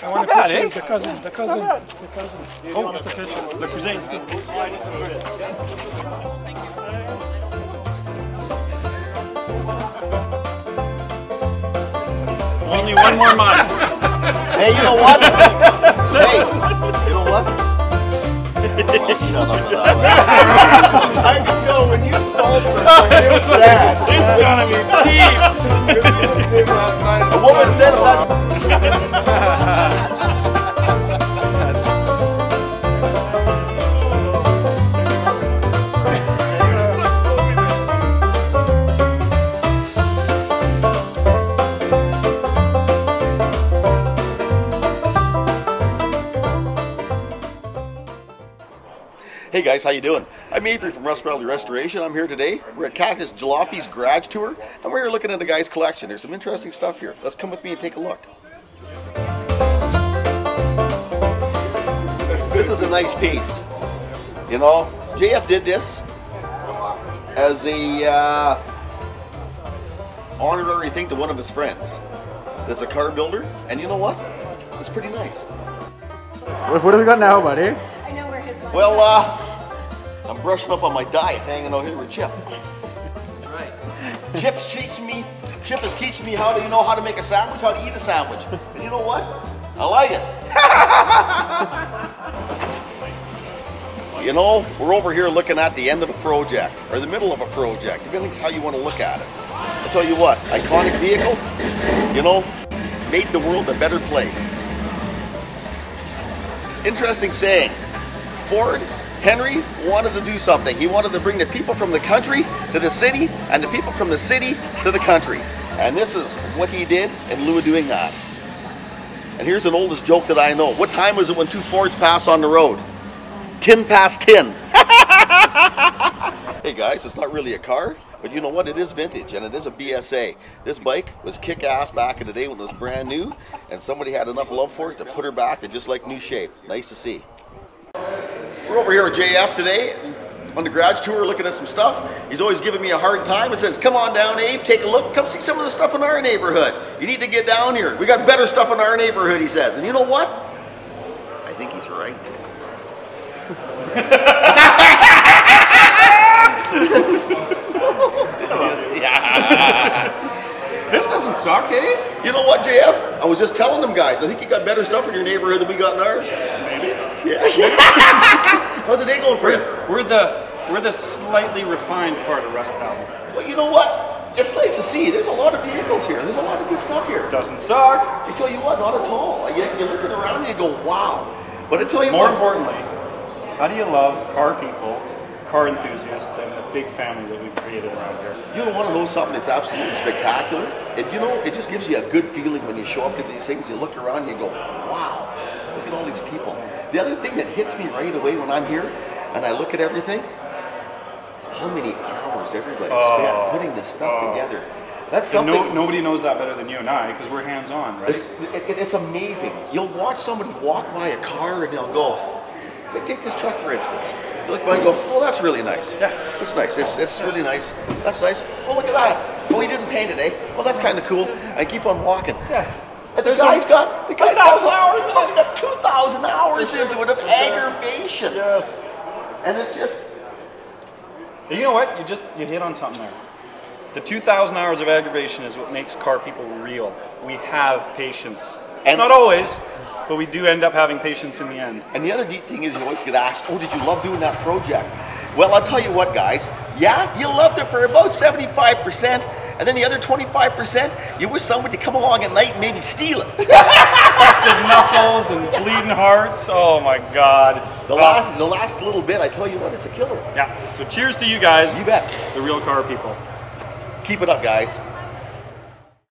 I want to pitch the cousin. The cousin. Oh, that's a picture. Le cousin. Only one more month. Hey, you know what? Hey, you know what? Shut up with that one. I can know when you told her that. It's gonna be deep. A woman said that. Hey guys, how you doing? I'm Avery from Rustbros Restoration. I'm here today. We're at Cactus Jalape's garage tour, and we're here looking at the guy's collection. There's some interesting stuff here. Let's come with me and take a look. This is a nice piece. You know, JF did this as a honorary thing to one of his friends that's a car builder, and you know what? It's pretty nice. What do we got now, buddy? I know where his money Well, I'm brushing up on my diet, hanging out here with Chip. Right. Chip is teaching me how to, how to make a sandwich, how to eat a sandwich. And you know what? I like it. You know, we're over here looking at the end of a project, or the middle of a project, depending on how you want to look at it. I'll tell you what, iconic vehicle, made the world a better place. Interesting saying. Ford, Henry wanted to do something. He wanted to bring the people from the country to the city and the people from the city to the country. And this is what he did in lieu of doing that. And here's an oldest joke that I know. What time was it when two Fords pass on the road? 10 past 10. Hey guys, it's not really a car, but you know what? It is vintage and it is a BSA. This bike was kick-ass back in the day when it was brand new, and somebody had enough love for it to put her back in just like new shape. Nice to see. We're over here with JF today on the garage tour looking at some stuff. He's always giving me a hard time and says, come on down, Ave, take a look, come see some of the stuff in our neighborhood. You need to get down here. We got better stuff in our neighborhood, he says. And you know what? I think he's right. Yeah. This doesn't suck, eh? You know what, JF? I was just telling them guys, I think you got better stuff in your neighborhood than we got in ours. Maybe. Yeah. How's the day going for you? We're the slightly refined part of Rust Valley. Well, you know what? It's nice to see. There's a lot of vehicles here. There's a lot of good stuff here. Doesn't suck. I tell you what, not at all. You're looking around and you go, wow. But I tell you More what. importantly, how do you love car people, car enthusiasts, and the big family that we've created around here? You don't want to know something that's absolutely spectacular? And it just gives you a good feeling when you show up to these things. You look around and you go, wow, look at all these people. The other thing that hits me right away when I'm here and I look at everything, how many hours everybody spent putting this stuff together. That's something. Nobody knows that better than you and I, because we're hands-on, right? It's amazing. You'll watch somebody walk by a car and they'll go, take this truck for instance. You look by and go, oh, that's really nice. Yeah. That's nice. It's really nice. That's nice. Oh, look at that. Oh, he didn't paint it, eh? Well, that's kind of cool. I keep on walking. Yeah. And the guy's got 1,000 hours in it. He got 2,000 hours into it of aggravation. Yes. And it's just. You know what? You hit on something there. The 2,000 hours of aggravation is what makes car people real. We have patience. And not always, but we do end up having patience in the end. And the other neat thing is you always get asked, oh, did you love doing that project? Well, I'll tell you what, guys. Yeah, you loved it for about 75%, and then the other 25%, you wish somebody to come along at night and maybe steal it. Busted knuckles and bleeding hearts. Oh my God. The last little bit, I tell you what, it's a killer. Yeah. So cheers to you guys. You bet. The real car people. Keep it up, guys.